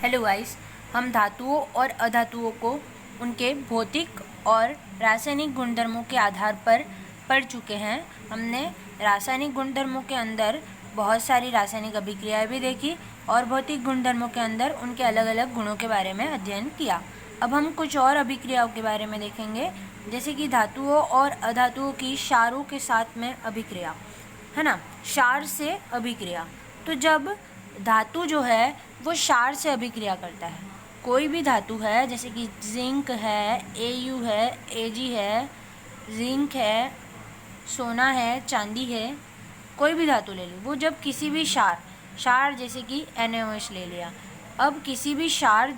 Hello guys, हम धातुओं और अधातुओं को उनके भौतिक और रासायनिक गुणधर्मों के आधार पर पढ़ चुके हैं। हमने रासायनिक गुणधर्मों के अंदर बहुत सारी रासायनिक अभिक्रियाएं भी देखी और भौतिक गुणधर्मों के अंदर उनके अलग अलग गुणों के बारे में अध्ययन किया। अब हम कुछ और अभिक्रियाओं के बारे में देखेंगे, जैसे कि धातुओं और अधातुओं की क्षारों के साथ में अभिक्रिया, है ना। क्षार से अभिक्रिया, तो जब धातु जो है वो क्षार से अभिक्रिया करता है, कोई भी धातु है जैसे कि जिंक है, Au है, Ag है, जिंक है, सोना है, चांदी है, कोई भी धातु ले ली, वो जब किसी भी क्षार जैसे कि NaOH ले लिया, अब किसी भी क्षार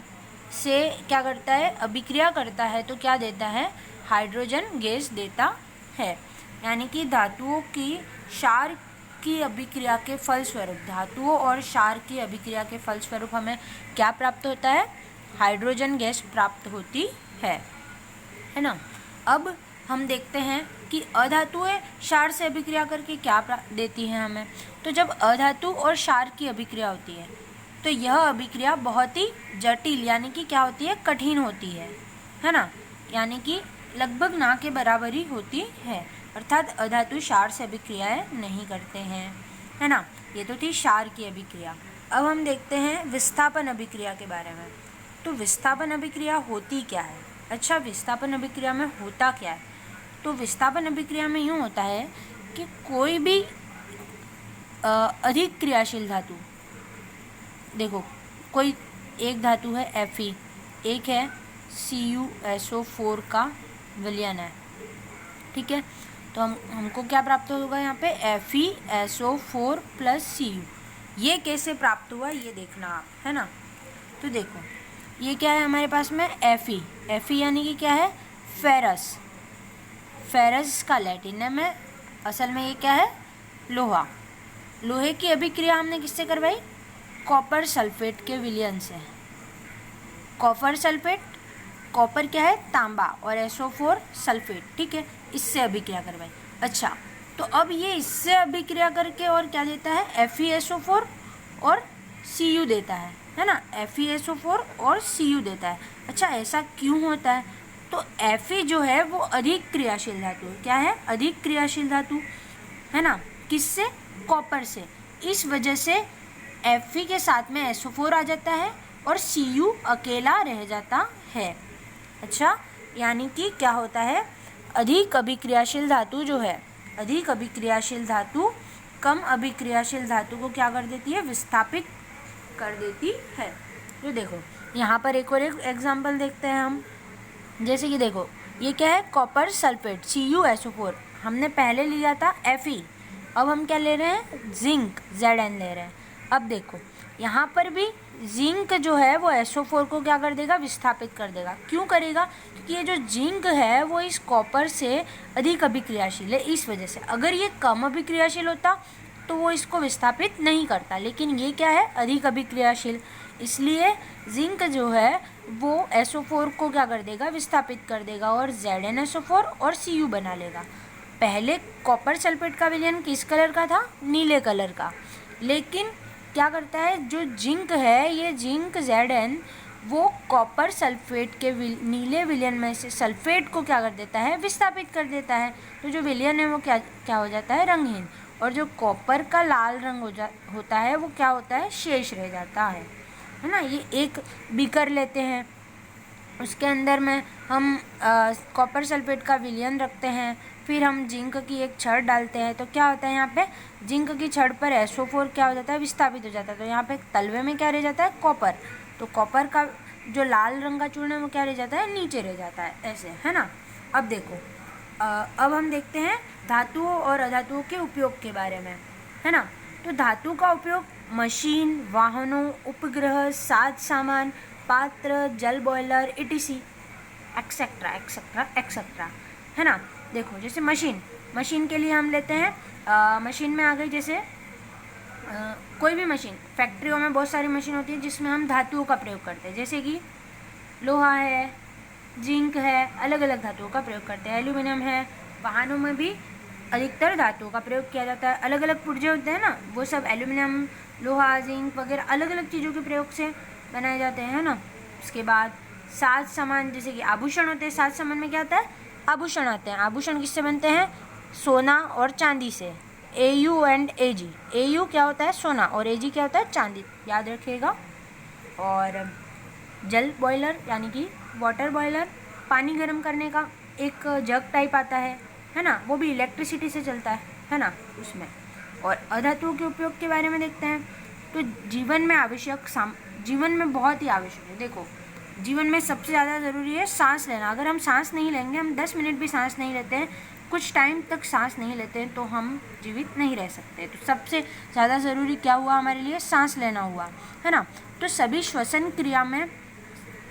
से क्या करता है, अभिक्रिया करता है, तो क्या देता है, हाइड्रोजन गैस देता है। यानी कि धातुओं की क्षार की अभिक्रिया के फलस्वरूप, धातुओं और क्षार की अभिक्रिया के फलस्वरूप हमें क्या प्राप्त होता है, हाइड्रोजन गैस प्राप्त होती है ना। अब हम देखते हैं कि अधातुएं क्षार से अभिक्रिया करके क्या देती हैं हमें। तो जब अधातु और क्षार की अभिक्रिया होती है तो यह अभिक्रिया बहुत ही जटिल यानी कि क्या होती है, कठिन होती है ना, यानी कि लगभग ना के बराबर ही होती है, अर्थात अधातु क्षार से अभिक्रियाएं नहीं करते हैं, है ना। ये तो थी क्षार की अभिक्रिया। अब हम देखते हैं विस्थापन अभिक्रिया के बारे में। तो विस्थापन अभिक्रिया होती क्या है? अच्छा, विस्थापन अभिक्रिया में होता क्या है? तो विस्थापन अभिक्रिया में यूँ होता है कि कोई भी अधिक क्रियाशील धातु, देखो कोई एक धातु है Fe, एक है CuSO4 का विलयन है, ठीक है। तो हमको क्या प्राप्त होगा यहाँ पे, FeSO4 प्लस Cu। ये कैसे प्राप्त हुआ ये देखना आप, है ना। तो देखो ये क्या है हमारे पास में, Fe यानी कि क्या है, फेरस का लैटिनम है, असल में ये क्या है, लोहा। लोहे की अभिक्रिया हमने किससे करवाई, कॉपर सल्फेट के विलयन से। कॉपर सल्फेट, कॉपर क्या है, तांबा, और SO4 सल्फेट, ठीक है, इससे अभिक्रिया करवाई। अच्छा, तो अब ये इससे अभिक्रिया करके और क्या देता है, FeSO4 और Cu देता है ना, FeSO4 और Cu देता है। अच्छा, ऐसा क्यों होता है? तो Fe जो है वो अधिक क्रियाशील धातु है, क्या है, अधिक क्रियाशील धातु, है ना, किससे, कॉपर से। इस वजह से Fe के साथ में SO4 आ जाता है और Cu अकेला रह जाता है। अच्छा, यानी कि क्या होता है, अधिक अभिक्रियाशील धातु जो है, अधिक अभिक्रियाशील धातु कम अभिक्रियाशील धातु को क्या कर देती है, विस्थापित कर देती है। तो देखो यहाँ पर एक और एक एग्जाम्पल देखते हैं हम, जैसे कि देखो ये क्या है, कॉपर सल्फेट CuSO4, हमने पहले लिया था Fe, अब हम क्या ले रहे हैं, जिंक Zn ले रहे हैं। अब देखो यहाँ पर भी जिंक जो है वो SO4 को क्या कर देगा, विस्थापित कर देगा। क्यों करेगा, क्योंकि ये जो जिंक है वो इस कॉपर से अधिक अभिक्रियाशील है, इस वजह से। अगर ये कम अभिक्रियाशील होता तो वो इसको विस्थापित नहीं करता, लेकिन ये क्या है, अधिक अभिक्रियाशील, इसलिए जिंक जो है वो SO4 को क्या कर देगा, विस्थापित कर देगा और ZnSO4 और Cu बना लेगा। पहले कॉपर सल्फेट का विलयन किस कलर का था, नीले कलर का, लेकिन क्या करता है, जो जिंक है, ये जिंक Zn वो कॉपर सल्फेट के नीले विलयन में से सल्फेट को क्या कर देता है, विस्थापित कर देता है। तो जो विलयन है वो क्या हो जाता है, रंगहीन, और जो कॉपर का लाल रंग होता है वो क्या होता है, शेष रह जाता है ना। ये एक बीकर लेते हैं, उसके अंदर में हम कॉपर सल्फेट का विलयन रखते हैं, फिर हम जिंक की एक छड़ डालते हैं, तो क्या होता है, यहाँ पे जिंक की छड़ पर SO4 क्या हो जाता है, विस्थापित हो जाता है। तो यहाँ पे तलवे में क्या रह जाता है, कॉपर, तो कॉपर का जो लाल रंग का चूर्ण है वो क्या रह जाता है, नीचे रह जाता है, ऐसे, है ना। अब देखो अब हम देखते हैं धातुओं और अधातुओं के उपयोग के बारे में, है ना। तो धातु का उपयोग मशीन, वाहनों, उपग्रह, साज सामान, पात्र, जल boiler, ETC etcetera etcetera etcetera, है ना। देखो जैसे मशीन के लिए हम लेते हैं, मशीन में आ गई जैसे कोई भी मशीन, फैक्ट्रियों में बहुत सारी मशीन होती है जिसमें हम धातुओं का प्रयोग करते हैं, जैसे कि लोहा है, जिंक है, अलग अलग धातुओं का प्रयोग करते हैं, एल्यूमिनियम है। वाहनों में भी अधिकतर धातुओं का प्रयोग किया जाता है, अलग अलग पुर्जे होते हैं ना, वो सब एल्यूमिनियम, लोहा, जिंक वगैरह अलग अलग चीज़ों के प्रयोग से बनाए जाते हैं, है ना। उसके बाद साज सामान, जैसे कि आभूषण होते हैं, साज सामान में क्या होता है, आभूषण आते हैं। आभूषण किससे बनते हैं, सोना और चांदी से। AU एंड AG, AU क्या होता है, सोना, और AG क्या होता है, चांदी, याद रखिएगा। और जल बॉयलर यानी कि वाटर बॉयलर, पानी गर्म करने का एक जग टाइप आता है ना, वो भी इलेक्ट्रिसिटी से चलता है ना उसमें। और अधातुओं के उपयोग के बारे में देखते हैं। तो जीवन में आवश्यक, जीवन में बहुत ही आवश्यक है। देखो, जीवन में सबसे ज़्यादा ज़रूरी है सांस लेना। अगर हम सांस नहीं लेंगे, हम 10 मिनट भी सांस नहीं लेते हैं, कुछ टाइम तक सांस नहीं लेते हैं, तो हम जीवित नहीं रह सकते। तो सबसे ज़्यादा ज़रूरी क्या हुआ हमारे लिए, सांस लेना हुआ, है ना। तो सभी श्वसन क्रिया में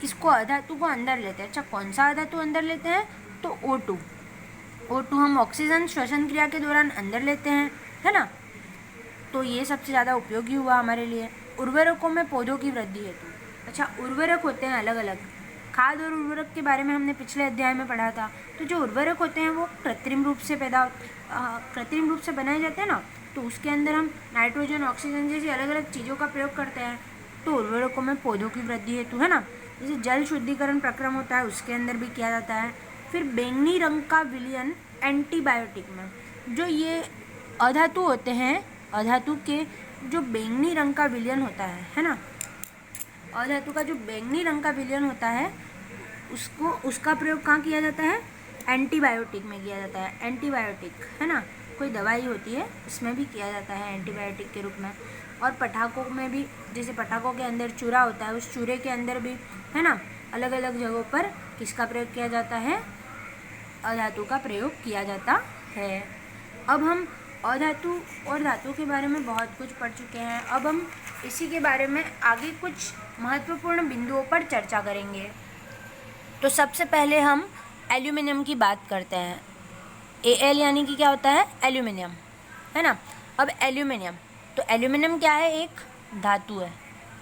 इसको अधातु को अंदर लेते हैं। अच्छा, कौन सा अधातु अंदर लेते हैं, तो O2 हम ऑक्सीजन श्वसन क्रिया के दौरान अंदर लेते हैं, है ना। तो ये सबसे ज़्यादा उपयोगी हुआ हमारे लिए। उर्वरकों में पौधों की वृद्धि हेतु, अच्छा उर्वरक होते हैं अलग अलग। खाद और उर्वरक के बारे में हमने पिछले अध्याय में पढ़ा था। तो जो उर्वरक होते हैं वो कृत्रिम रूप से बनाए जाते हैं ना, तो उसके अंदर हम नाइट्रोजन, ऑक्सीजन जैसी अलग अलग चीज़ों का प्रयोग करते हैं। तो उर्वरकों में पौधों की वृद्धि हेतु, है ना। जैसे जल शुद्धिकरण प्रक्रम होता है, उसके अंदर भी किया जाता है। फिर बैंगनी रंग का विलयन एंटीबायोटिक में, जो ये अधातु होते हैं, अधातु के जो बैंगनी रंग का विलयन होता है ना, अधातु का जो बैंगनी रंग का विलयन होता है, उसका प्रयोग कहाँ किया जाता है, एंटीबायोटिक में किया जाता है। एंटीबायोटिक, है ना, कोई दवाई होती है, इसमें भी किया जाता है एंटीबायोटिक के रूप में। और पटाखों में भी, जैसे पटाखों के अंदर चूरा होता है, उस चूरे के अंदर भी, है ना, अलग अलग जगहों पर किसका प्रयोग किया जाता है, अधातु का प्रयोग किया जाता है। अब हम अधातु और धातु के बारे में बहुत कुछ पढ़ चुके हैं। अब हम इसी के बारे में आगे कुछ महत्वपूर्ण बिंदुओं पर चर्चा करेंगे। तो सबसे पहले हम एल्यूमिनियम की बात करते हैं। Al यानी कि क्या होता है, एल्यूमिनियम, है ना। अब एल्यूमिनियम, तो एल्यूमिनियम क्या है, एक धातु है,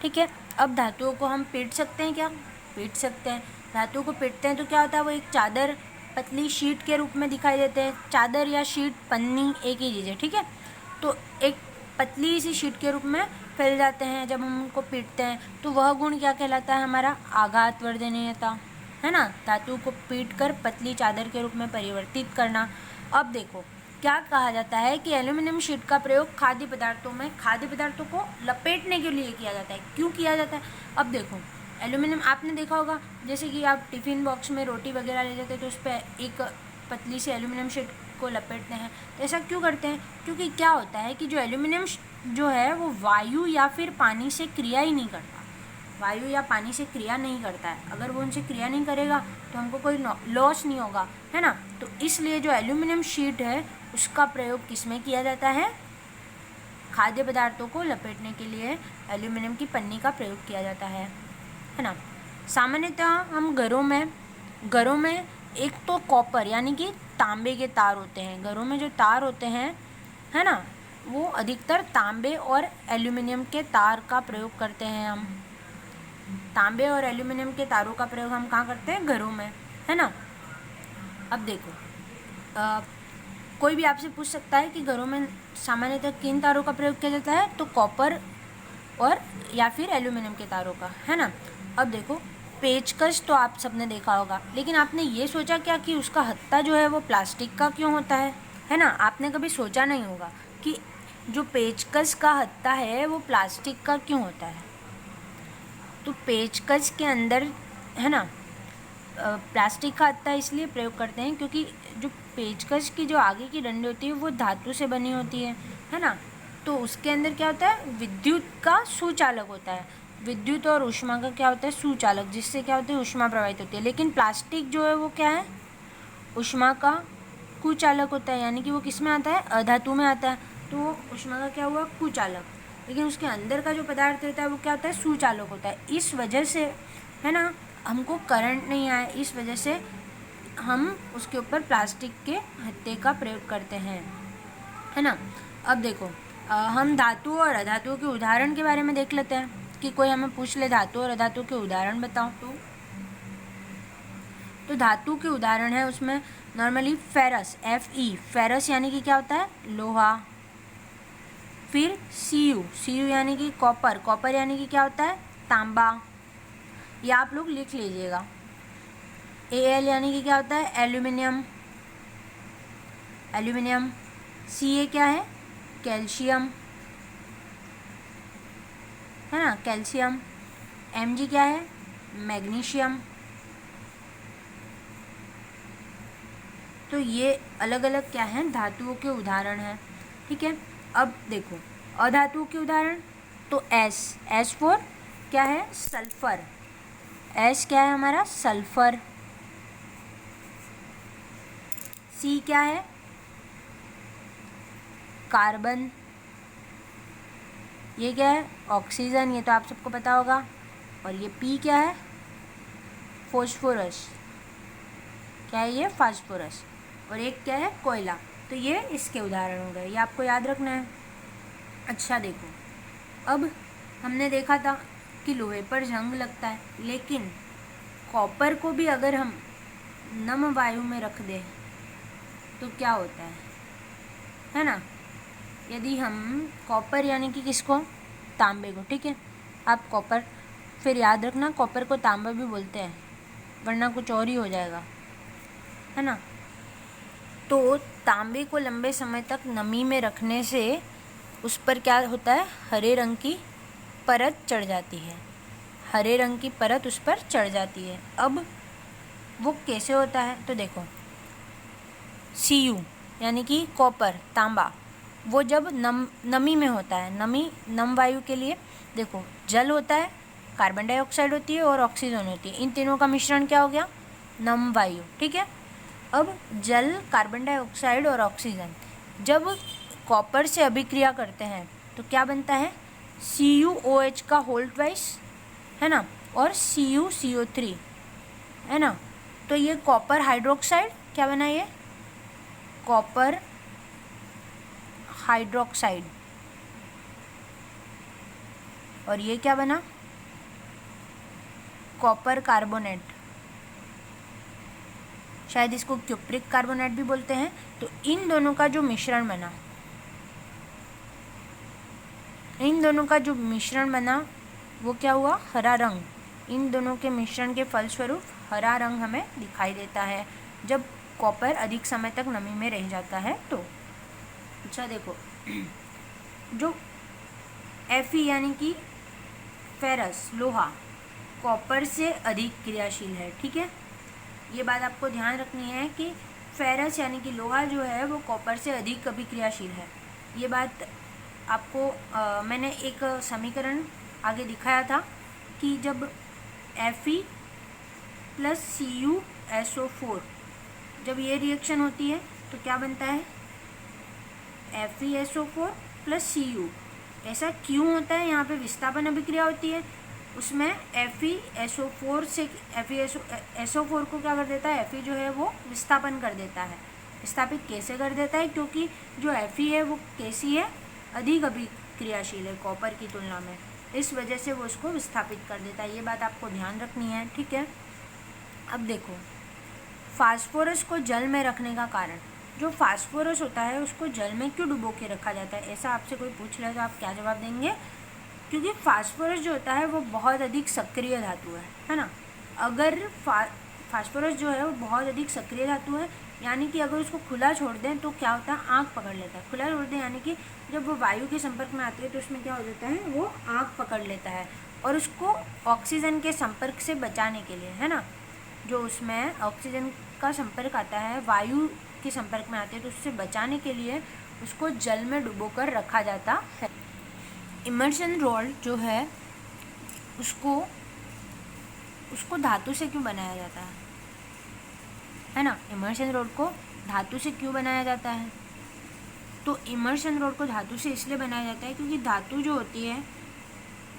ठीक है। अब धातुओं को हम पीट सकते हैं, क्या पीट सकते हैं। धातुओं को पीटते हैं तो क्या होता है, वो एक चादर, पतली शीट के रूप में दिखाई देते हैं। चादर या शीट, पन्नी एक ही चीज़ है, ठीक है। तो एक पतली सी शीट के रूप में फैल जाते हैं जब हम उनको पीटते हैं। तो वह गुण क्या कहलाता है हमारा, आघातवर्धनीयता, है ना। धातु को पीट कर पतली चादर के रूप में परिवर्तित करना। अब देखो क्या कहा जाता है कि एल्यूमिनियम शीट का प्रयोग खाद्य पदार्थों को लपेटने के लिए किया जाता है। क्यों किया जाता है, अब देखो एल्यूमिनियम, आपने देखा होगा, जैसे कि आप टिफ़िन बॉक्स में रोटी वगैरह ले जाते हैं तो उस पर एक पतली सी एल्यूमिनियम शीट को लपेटते हैं। तो ऐसा क्यों करते हैं, क्योंकि क्या होता है कि जो एल्यूमिनियम जो है वो वायु या फिर पानी से क्रिया ही नहीं करता, वायु या पानी से क्रिया नहीं करता है। अगर वो उनसे क्रिया नहीं करेगा तो हमको कोई लॉस नहीं होगा, है ना। तो इसलिए जो एल्यूमिनियम शीट है उसका प्रयोग किस में किया जाता है, खाद्य पदार्थों को लपेटने के लिए एल्यूमिनियम की पन्नी का प्रयोग किया जाता है ना। सामान्यतः हम घरों में एक तो कॉपर यानी कि तांबे के तार होते हैं। घरों में जो तार होते हैं, है ना, वो अधिकतर तांबे और एल्यूमिनियम के तार का प्रयोग करते हैं हम। तांबे और एल्यूमिनियम के तारों का प्रयोग हम कहाँ करते हैं, घरों में, है ना। अब देखो कोई भी आपसे पूछ सकता है कि घरों में सामान्यतः किन तारों का प्रयोग किया जाता है, तो कॉपर और या फिर एल्यूमिनियम के तारों का, है ना। अब देखो पेचकस तो आप सबने देखा होगा, लेकिन आपने ये सोचा क्या कि उसका हत्था जो है वो प्लास्टिक का क्यों होता है ना। आपने कभी सोचा नहीं होगा कि जो पेचकस का हत्था है वो प्लास्टिक का क्यों होता है। तो पेचकस के अंदर, है ना, प्लास्टिक का हत्था इसलिए प्रयोग करते हैं क्योंकि जो पेचकस की जो आगे की डंडी होती है वो धातु से बनी होती है ना। तो उसके अंदर क्या होता है, विद्युत का सुचालक होता है। विद्युत और ऊष्मा का क्या होता है, सुचालक, जिससे क्या होती है, ऊष्मा प्रवाहित होती है। लेकिन प्लास्टिक जो है वो क्या है, ऊष्मा का कुचालक होता है, यानी कि वो किस में आता है, अधातु में आता है। तो वो ऊष्मा का क्या हुआ, कुचालक, लेकिन उसके अंदर का जो पदार्थ होता है वो क्या होता है, सुचालक होता है। इस वजह से, है ना, हमको करंट नहीं आए, इस वजह से हम उसके ऊपर प्लास्टिक के हत्थे का प्रयोग करते हैं, है ना। अब देखो हम धातु और अधातु के उदाहरण के बारे में देख लेते हैं कि कोई हमें पूछ ले धातु और अधातु के उदाहरण बताओ। तो धातु के उदाहरण है उसमें नॉर्मली फेरस, Fe, फेरस यानी कि क्या होता है, लोहा। फिर Cu यानी कि कॉपर, कॉपर यानी कि क्या होता है, तांबा, या आप लोग लिख लीजिएगा। Al यानी कि क्या होता है, एल्यूमिनियम, एल्यूमिनियम। Ca क्या है, कैल्शियम, है ना, कैल्शियम। Mg क्या है, मैग्नीशियम। तो ये अलग अलग क्या हैं, धातुओं के उदाहरण हैं, ठीक है। अब देखो अधातुओं के उदाहरण, तो एस फॉर क्या है, सल्फर। एस क्या है हमारा, सल्फर। सी क्या है, कार्बन। ये क्या है, ऑक्सीजन, ये तो आप सबको पता होगा। और ये पी क्या है, फॉस्फोरस। क्या है ये, फास्फोरस। और एक क्या है, कोयला। तो ये इसके उदाहरण हो गए, ये आपको याद रखना है। अच्छा देखो, अब हमने देखा था कि लोहे पर जंग लगता है, लेकिन कॉपर को भी अगर हम नम वायु में रख दें तो क्या होता है ना। यदि हम कॉपर यानी कि किसको, तांबे को, ठीक है। आप कॉपर, फिर याद रखना कॉपर को तांबा भी बोलते हैं, वरना कुछ और ही हो जाएगा, है ना। तो तांबे को लंबे समय तक नमी में रखने से उस पर क्या होता है, हरे रंग की परत चढ़ जाती है, हरे रंग की परत उस पर चढ़ जाती है। अब वो कैसे होता है, तो देखो Cu यानी कि कॉपर, तांबा, वो जब नमी में होता है, नम वायु के लिए देखो जल होता है, कार्बन डाइऑक्साइड होती है और ऑक्सीजन होती है, इन तीनों का मिश्रण क्या हो गया, नम वायु, ठीक है। अब जल, कार्बन डाइऑक्साइड और ऑक्सीजन जब कॉपर से अभिक्रिया करते हैं तो क्या बनता है, CuOH का होल ट्वाइस, है ना, और CuCO3, है ना। तो ये कॉपर हाइड्रोक्साइड क्या बना, ये कॉपर हाइड्रोक्साइड। और ये क्या बना, कॉपर कार्बोनेट, शायद इसको क्यूप्रिक कार्बोनेट भी बोलते हैं। तो इन दोनों का जो मिश्रण बना, इन दोनों का जो मिश्रण बना वो क्या हुआ, हरा रंग। इन दोनों के मिश्रण के फलस्वरूप हरा रंग हमें दिखाई देता है जब कॉपर अधिक समय तक नमी में रह जाता है तो। अच्छा देखो, जो Fe यानी कि फेरस, लोहा, कॉपर से अधिक क्रियाशील है, ठीक है। ये बात आपको ध्यान रखनी है कि फेरस यानी कि लोहा जो है वो कॉपर से अधिक अभिक्रियाशील है। ये बात आपको मैंने एक समीकरण आगे दिखाया था कि जब Fe प्लस CuSO4 जब ये रिएक्शन होती है तो क्या बनता है, FeSO4 प्लस Cu। ऐसा क्यों होता है, यहाँ पे विस्थापन अभिक्रिया होती है, उसमें FeSO4 से FeSO4 को क्या कर देता है, Fe जो है वो विस्थापन कर देता है। विस्थापित कैसे कर देता है, क्योंकि जो Fe है वो कैसी है, अधिक अभिक्रियाशील है कॉपर की तुलना में, इस वजह से वो उसको विस्थापित कर देता है। ये बात आपको ध्यान रखनी है, ठीक है। अब देखो, फास्फोरस को जल में रखने का कारण, जो फास्फोरस होता है उसको जल में क्यों डुबो के रखा जाता है, ऐसा आपसे कोई पूछ ले तो आप क्या जवाब देंगे, क्योंकि फास्फोरस जो होता है वो बहुत अधिक सक्रिय धातु है ना। अगर फास्फोरस जो है वो बहुत अधिक सक्रिय धातु है, यानी कि अगर उसको खुला छोड़ दें तो क्या होता है, आँख पकड़ लेता है। खुला छोड़ दें यानी कि जब वो वायु के संपर्क में आती है तो उसमें क्या हो जाता है, वो आँख पकड़ लेता है, और उसको ऑक्सीजन के संपर्क से बचाने के लिए, है ना, जो उसमें ऑक्सीजन का संपर्क आता है, वायु के संपर्क में आते हैं, तो उससे बचाने के लिए उसको जल में डुबोकर रखा जाता है। इमर्शन रॉड जो है उसको धातु से क्यों बनाया जाता है ना। इमर्शन रॉड को धातु से क्यों बनाया जाता है, तो इमर्शन रॉड को धातु से इसलिए बनाया जाता है क्योंकि धातु जो होती है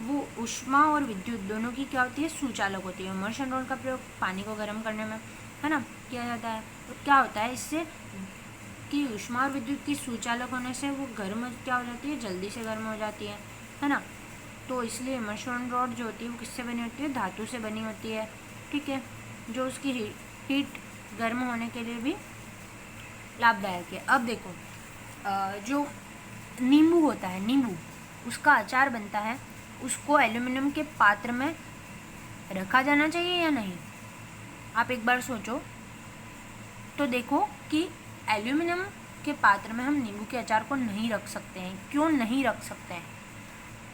वो ऊष्मा और विद्युत दोनों की क्या होती है, सुचालक होती है। इमर्शन रॉड का प्रयोग पानी को गर्म करने में, है ना, किया जाता है। तो क्या होता है इससे कि ऊष्मा और विद्युत की सुचालक होने से वो गर्म क्या हो जाती है, जल्दी से गर्म हो जाती है ना। तो इसलिए इमर्शन रॉड जो होती है वो किससे बनी होती है, धातु से बनी होती है, ठीक है, जो उसकी हीट गर्म होने के लिए भी लाभदायक है। अब देखो, जो नींबू होता है, नींबू उसका अचार बनता है उसको एल्यूमिनियम के पात्र में रखा जाना चाहिए या नहीं? आप एक बार सोचो तो देखो कि एल्यूमिनियम के पात्र में हम नींबू के अचार को नहीं रख सकते हैं। क्यों नहीं रख सकते हैं?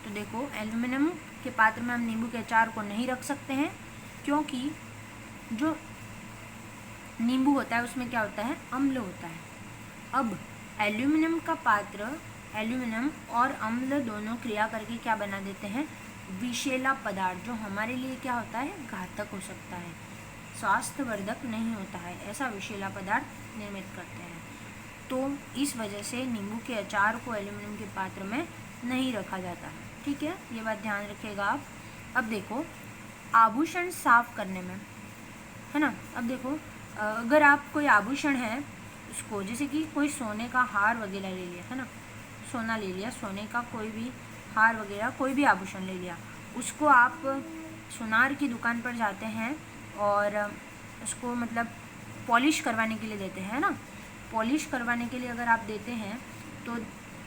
तो देखो, एल्यूमिनियम के पात्र में हम नींबू के अचार को नहीं रख सकते हैं क्योंकि जो नींबू होता है उसमें क्या होता है? अम्ल होता है। अब एल्यूमिनियम का पात्र, एल्यूमिनियम और अम्ल दोनों क्रिया करके क्या बना देते हैं? विषैला पदार्थ, जो हमारे लिए क्या होता है? घातक हो सकता है, स्वास्थ्यवर्धक नहीं होता है, ऐसा विषैला पदार्थ निर्मित करते हैं। तो इस वजह से नींबू के अचार को एल्यूमिनियम के पात्र में नहीं रखा जाता है। ठीक है, ये बात ध्यान रखिएगा आप। अब देखो, आभूषण साफ करने में, है ना, अब देखो अगर आप कोई आभूषण है उसको, जैसे कि कोई सोने का हार वगैरह ले लिया, है ना, सोना ले लिया, सोने का कोई भी हार वगैरह कोई भी आभूषण ले लिया, उसको आप सुनार की दुकान पर जाते हैं और उसको मतलब पॉलिश करवाने के लिए देते हैं ना। पॉलिश करवाने के लिए अगर आप देते हैं तो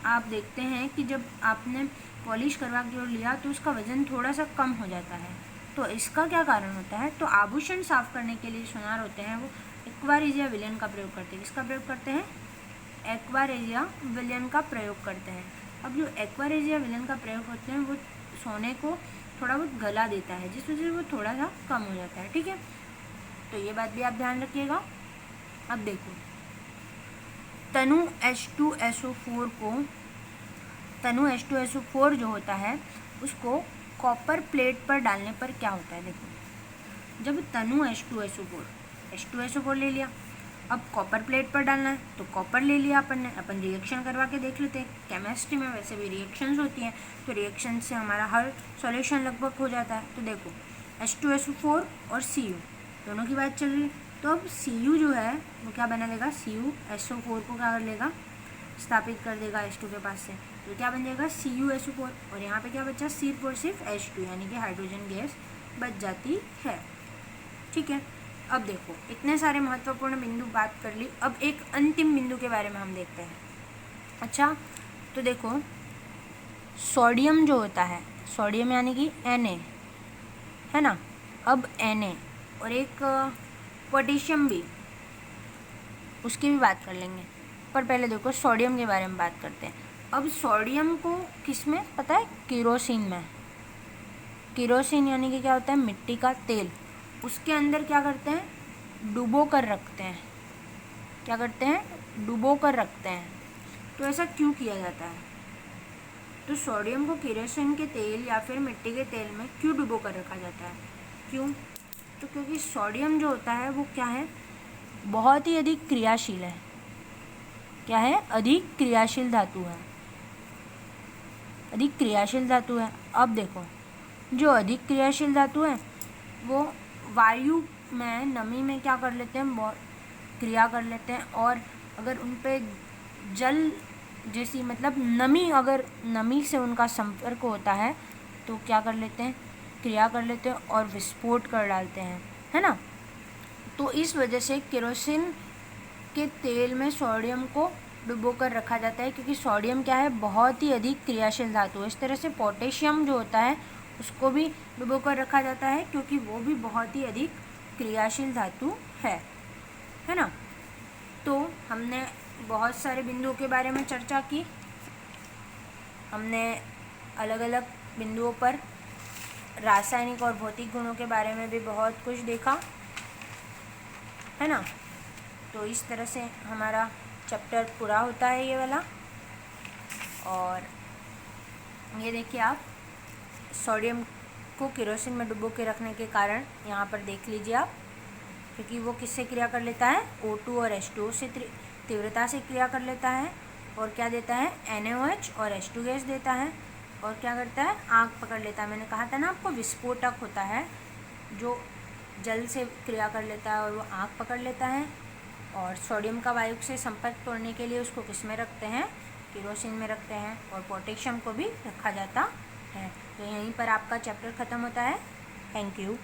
आप देखते हैं कि जब आपने पॉलिश करवा के लिया तो उसका वज़न थोड़ा सा कम हो जाता है। तो इसका क्या कारण होता है? तो आभूषण साफ करने के लिए सुनार होते हैं वो एक्वा रेजिया विलयन का प्रयोग करते हैं। किसका प्रयोग करते हैं? एक्वा रेजिया विलयन का प्रयोग करते हैं। अब जो एक्वा रेजिया विलयन का प्रयोग होते हैं वो सोने को थोड़ा बहुत गला देता है, जिस वजह से वो थोड़ा सा कम हो जाता है। ठीक है, तो ये बात भी आप ध्यान रखिएगा। अब देखो, तनु H2SO4 को, तनु H2SO4 जो होता है उसको कॉपर प्लेट पर डालने पर क्या होता है? देखो, जब तनु H2SO4 ले लिया, अब कॉपर प्लेट पर डालना है तो कॉपर ले लिया अपन रिएक्शन करवा के देख लेते हैं। केमिस्ट्री में वैसे भी रिएक्शंस होती हैं, तो रिएक्शन से हमारा हर सॉल्यूशन लगभग हो जाता है। तो देखो, H2SO4 और Cu दोनों की बात चल रही है, तो अब Cu जो है वो क्या बना देगा? CuSO4 को क्या कर लेगा? स्थापित कर देगा H2 के पास से, तो क्या बन जाएगा? CuSO4, और यहाँ पे क्या बचा? सिर्फ और सिर्फ H2, यानी कि हाइड्रोजन गैस बच जाती है। ठीक है, अब देखो, इतने सारे महत्वपूर्ण बिंदु बात कर ली। अब एक अंतिम बिंदु के बारे में हम देखते हैं। अच्छा, तो देखो, सोडियम जो होता है, सोडियम यानी कि Na, है ना। अब Na और एक पोटेशियम भी, उसकी भी बात कर लेंगे, पर पहले देखो सोडियम के बारे में बात करते हैं। अब सोडियम को किस में पता है? केरोसिन में। केरोसिन यानी कि क्या होता है? मिट्टी का तेल। उसके अंदर क्या करते हैं? डुबो कर रखते हैं। क्या करते हैं? डुबो कर रखते हैं। तो ऐसा क्यों किया जाता है? तो सोडियम को केरोसिन के तेल या फिर मिट्टी के तेल में क्यों डुबो कर रखा जाता है? क्यों? तो क्योंकि सोडियम जो होता है वो क्या है? बहुत ही अधिक क्रियाशील है। क्या है? अधिक क्रियाशील धातु है। अधिक क्रियाशील धातु है। अब देखो, जो अधिक क्रियाशील धातु है वो वायु में, नमी में क्या कर लेते हैं? बहुत क्रिया कर लेते हैं, और अगर उन पे जल जैसी मतलब नमी, अगर नमी से उनका संपर्क होता है तो क्या कर लेते हैं? क्रिया कर लेते हैं और विस्फोट कर डालते हैं, है ना। तो इस वजह से केरोसिन के तेल में सोडियम को डुबो कर रखा जाता है, क्योंकि सोडियम क्या है? बहुत ही अधिक क्रियाशील धातु है। इस तरह से पोटेशियम जो होता है उसको भी डुबो कर रखा जाता है, क्योंकि वो भी बहुत ही अधिक क्रियाशील धातु है ना। तो हमने बहुत सारे बिंदुओं के बारे में चर्चा की। हमने अलग अलग बिंदुओं पर रासायनिक और भौतिक गुणों के बारे में भी बहुत कुछ देखा, है ना। तो इस तरह से हमारा चैप्टर पूरा होता है ये वाला। और ये देखिए आप, सोडियम को केरोसिन में डुबो के रखने के कारण यहाँ पर देख लीजिए आप, क्योंकि वो किससे क्रिया कर लेता है? O2 और H2O से तीव्रता से क्रिया कर लेता है, और क्या देता है? NaOH और H2 गैस देता है, और क्या करता है? आग पकड़ लेता है। मैंने कहा था ना आपको, विस्फोटक होता है जो जल से क्रिया कर लेता है और वो आग पकड़ लेता है। और सोडियम का वायु से संपर्क तोड़ने के लिए उसको किस में रखते हैं? केरोसिन में रखते हैं, और पोटेशियम को भी रखा जाता है। तो यहीं पर आपका चैप्टर ख़त्म होता है। Thank you.